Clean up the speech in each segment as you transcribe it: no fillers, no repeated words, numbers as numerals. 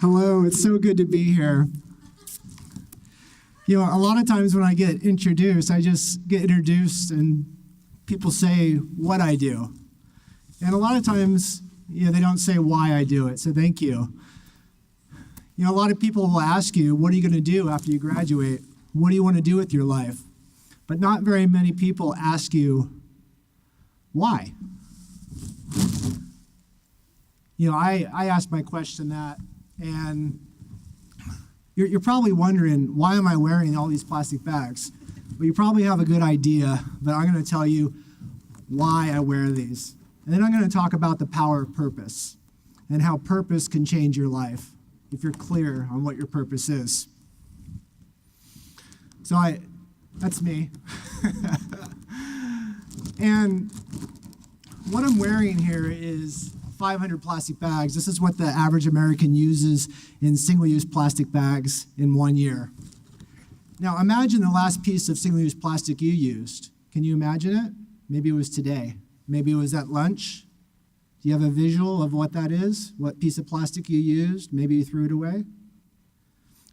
Hello, it's so good to be here. You know, a lot of times when I get introduced, I just get introduced and people say what I do. And a lot of times, they don't say why I do it, so thank you. You know, a lot of people will ask you, what are you going to do after you graduate? What do you want to do with your life? But not very many people ask you, why? You know, I asked my question that, and you're probably wondering, why am I wearing all these plastic bags? Well, you probably have a good idea, but I'm going to tell you why I wear these. And then I'm going to talk about the power of purpose and how purpose can change your life if you're clear on what your purpose is. So that's me. And what I'm wearing here is 500 plastic bags. This is what the average American uses in single-use plastic bags in 1 year. Now imagine the last piece of single-use plastic you used. Can you imagine it? Maybe it was today. Maybe it was at lunch. Do you have a visual of what that is? What piece of plastic you used? Maybe you threw it away.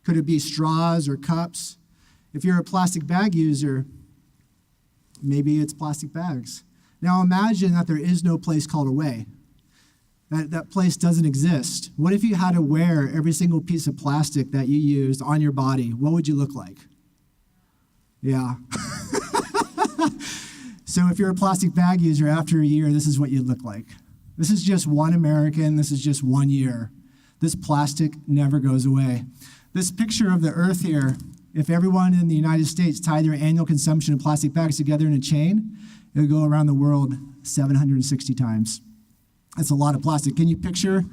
Could it be straws or cups? If you're a plastic bag user, maybe it's plastic bags. Now imagine that there is no place called away. That place doesn't exist. What if you had to wear every single piece of plastic that you used on your body? What would you look like? Yeah. So if you're a plastic bag user, after a year, this is what you'd look like. This is just one American. This is just 1 year. This plastic never goes away. This picture of the earth here, if everyone in the United States tied their annual consumption of plastic bags together in a chain, it would go around the world 760 times. That's a lot of plastic. Can you picture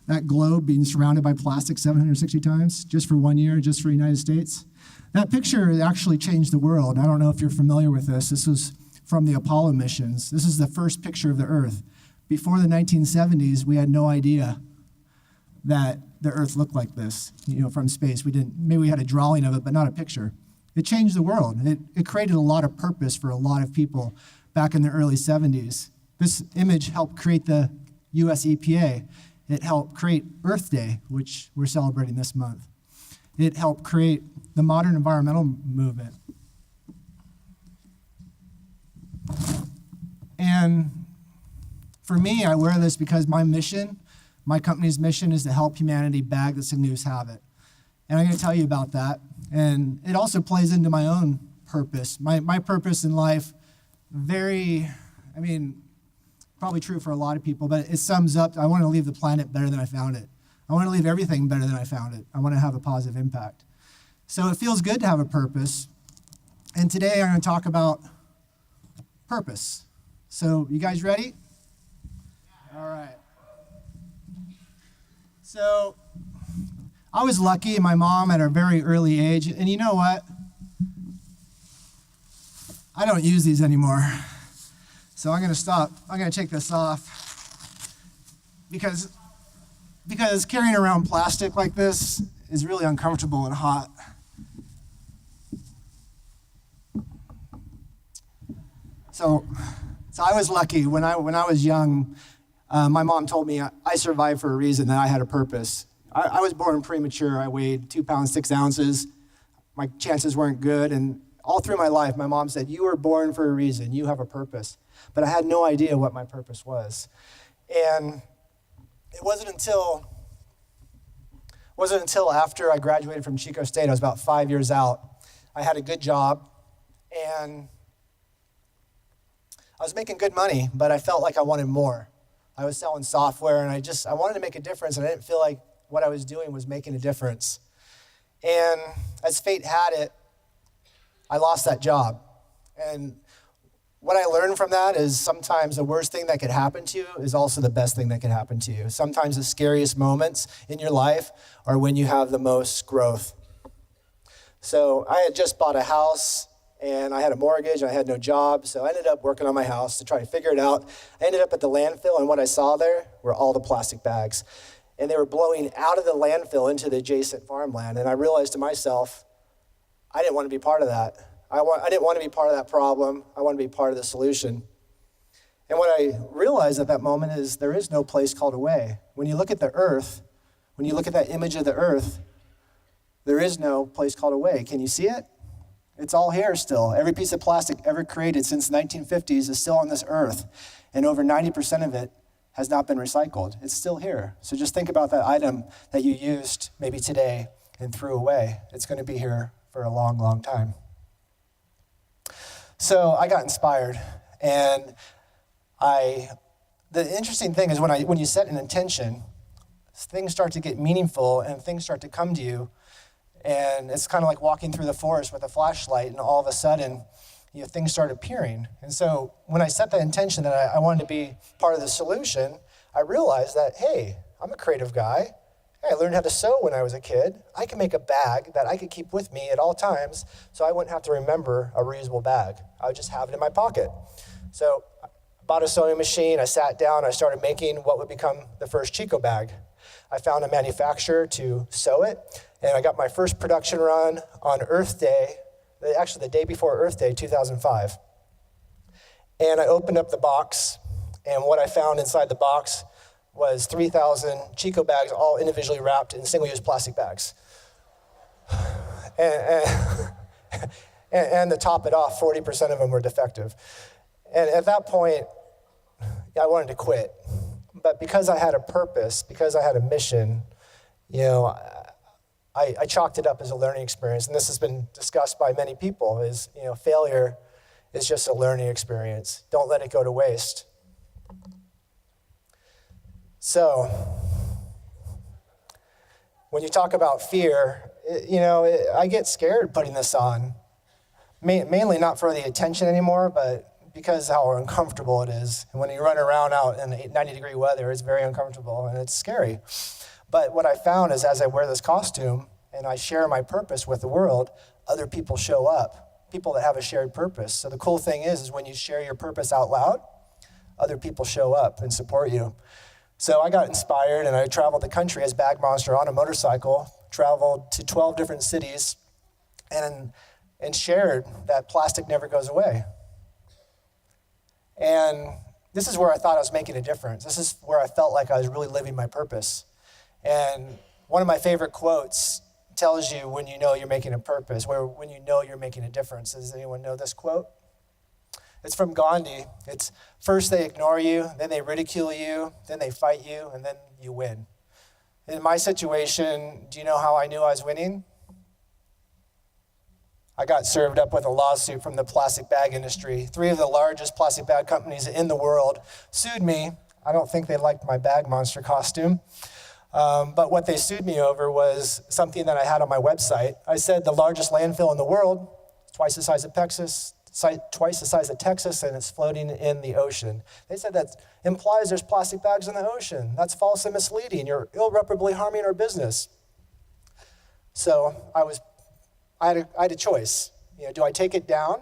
that globe being surrounded by plastic 760 times just for 1 year, just for the United States? That picture actually changed the world. I don't know if you're familiar with this. This was from the Apollo missions. This is the first picture of the Earth. Before the 1970s, we had no idea that the Earth looked like this, from space. Maybe we had a drawing of it, but not a picture. It changed the world. It created a lot of purpose for a lot of people back in the early 70s. This image helped create the US EPA. It helped create Earth Day, which we're celebrating this month. It helped create the modern environmental movement. And for me, I wear this because my company's mission is to help humanity bag the single-use habit. And I'm going to tell you about that. And it also plays into my own purpose. My purpose in life, probably true for a lot of people, but it sums up, I want to leave the planet better than I found it. I want to leave everything better than I found it. I want to have a positive impact. So it feels good to have a purpose. And today I'm going to talk about purpose. So you guys ready? All right. So I was lucky, my mom at a very early age, and you know what? I don't use these anymore. So I'm going to stop. I'm going to take this off because carrying around plastic like this is really uncomfortable and hot. So I was lucky. When I was young, my mom told me I survived for a reason, that I had a purpose. I was born premature. I weighed 2 pounds, 6 ounces. My chances weren't good. And all through my life, my mom said, you were born for a reason. You have a purpose. But I had no idea what my purpose was. And it wasn't until after I graduated from Chico State, I was about 5 years out, I had a good job, and I was making good money, but I felt like I wanted more. I was selling software, and I wanted to make a difference, and I didn't feel like what I was doing was making a difference. And as fate had it, I lost that job. And what I learned from that is sometimes the worst thing that could happen to you is also the best thing that could happen to you. Sometimes the scariest moments in your life are when you have the most growth. So I had just bought a house, and I had a mortgage, and I had no job, so I ended up working on my house to try to figure it out. I ended up at the landfill, and what I saw there were all the plastic bags. And they were blowing out of the landfill into the adjacent farmland, and I realized to myself, I didn't want to be part of that. I didn't want to be part of that problem. I want to be part of the solution. And what I realized at that moment is there is no place called away. When you look at the earth, When you look at that image of the earth, there is no place called away. Can you see it? It's all here still. Every piece of plastic ever created since the 1950s is still on this earth, and over 90% of it has not been recycled. It's still here. So just think about that item that you used maybe today and threw away. It's going to be here for a long, long time. So I got inspired, and the interesting thing is when you set an intention, things start to get meaningful and things start to come to you, and it's kind of like walking through the forest with a flashlight, and all of a sudden, things start appearing. And so when I set the intention that I wanted to be part of the solution, I realized that, hey, I'm a creative guy. Hey, I learned how to sew when I was a kid. I can make a bag that I could keep with me at all times, so I wouldn't have to remember a reusable bag. I would just have it in my pocket. So I bought a sewing machine. I sat down. I started making what would become the first Chico Bag. I found a manufacturer to sew it, and I got my first production run on Earth Day, actually the day before Earth Day, 2005. And I opened up the box, and what I found inside the box was 3,000 Chico bags, all individually wrapped in single-use plastic bags. And to top it off, 40% of them were defective. And at that point, I wanted to quit. But because I had a purpose, because I had a mission, I chalked it up as a learning experience. And this has been discussed by many people, is, failure is just a learning experience. Don't let it go to waste. So, when you talk about fear, I get scared putting this on. Mainly not for the attention anymore, but because how uncomfortable it is. And when you run around out in 90-degree weather, it's very uncomfortable and it's scary. But what I found is as I wear this costume and I share my purpose with the world, other people show up, people that have a shared purpose. So the cool thing is when you share your purpose out loud, other people show up and support you. So I got inspired and I traveled the country as Bag Monster on a motorcycle, traveled to 12 different cities and shared that plastic never goes away. And this is where I thought I was making a difference. This is where I felt like I was really living my purpose. And one of my favorite quotes tells you when you know you're making a purpose, when you know you're making a difference. Does anyone know this quote? It's from Gandhi. It's first they ignore you, then they ridicule you, then they fight you, and then you win. In my situation, do you know how I knew I was winning? I got served up with a lawsuit from the plastic bag industry. 3 of the largest plastic bag companies in the world sued me. I don't think they liked my Bag Monster costume. But what they sued me over was something that I had on my website. I said the largest landfill in the world, twice the size of Texas, and it's floating in the ocean. They said that implies there's plastic bags in the ocean. That's false and misleading. You're irreparably harming our business. So I had a choice. Do I take it down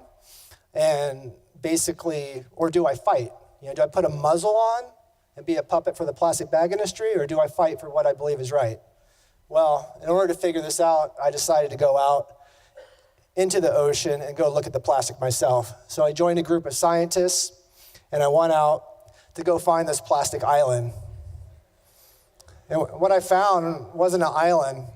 and basically, or do I fight? Do I put a muzzle on and be a puppet for the plastic bag industry, or do I fight for what I believe is right? Well, in order to figure this out, I decided to go out into the ocean and go look at the plastic myself. So I joined a group of scientists, and I went out to go find this plastic island. And what I found wasn't an island.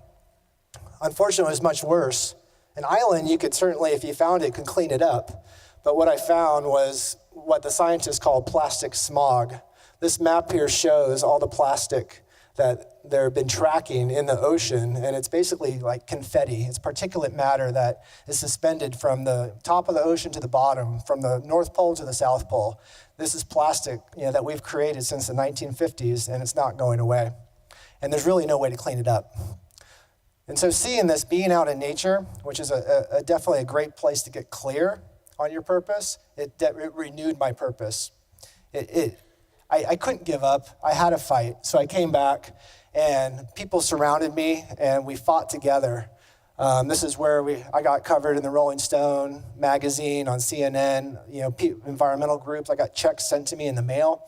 Unfortunately, it was much worse. An island, you could certainly, if you found it, could clean it up. But what I found was what the scientists call plastic SMOG. This map here shows all the plastic that they've been tracking in the ocean, and it's basically like confetti. It's particulate matter that is suspended from the top of the ocean to the bottom, from the North Pole to the South Pole. This is plastic, that we've created since the 1950s, and it's not going away. And there's really no way to clean it up. And so seeing this, being out in nature, which is definitely a great place to get clear on your purpose, it renewed my purpose. I couldn't give up. I had to fight. So I came back, and people surrounded me, and we fought together. This is where I got covered in the Rolling Stone magazine, on CNN, environmental groups. I got checks sent to me in the mail,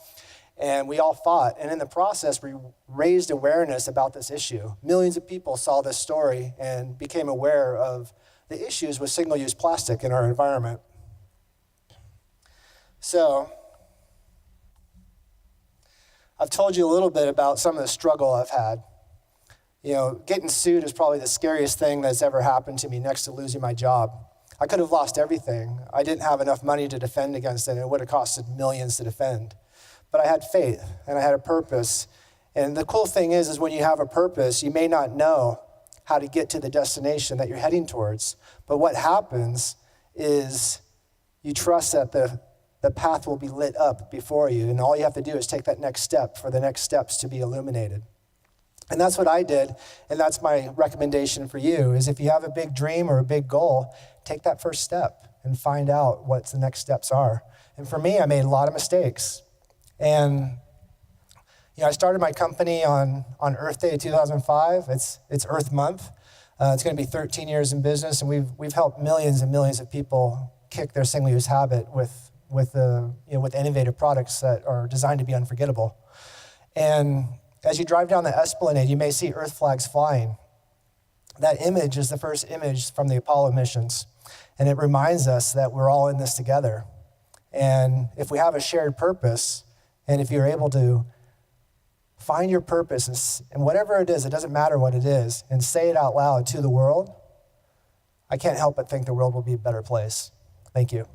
and we all fought. And in the process, we raised awareness about this issue. Millions of people saw this story and became aware of the issues with single-use plastic in our environment. So I've told you a little bit about some of the struggle I've had. Getting sued is probably the scariest thing that's ever happened to me next to losing my job. I could have lost everything. I didn't have enough money to defend against it, and it would have costed millions to defend. But I had faith, and I had a purpose. And the cool thing is when you have a purpose, you may not know how to get to the destination that you're heading towards. But what happens is you trust that the path will be lit up before you, and all you have to do is take that next step for the next steps to be illuminated. And that's what I did, and that's my recommendation for you, is if you have a big dream or a big goal, take that first step and find out what the next steps are. And for me, I made a lot of mistakes. And I started my company on Earth Day 2005. It's Earth Month. It's going to be 13 years in business, and we've helped millions and millions of people kick their single-use habit with innovative products that are designed to be unforgettable. And as you drive down the Esplanade, you may see Earth flags flying. That image is the first image from the Apollo missions, and it reminds us that we're all in this together. And if we have a shared purpose, and if you're able to find your purpose, and whatever it is, it doesn't matter what it is, and say it out loud to the world, I can't help but think the world will be a better place. Thank you.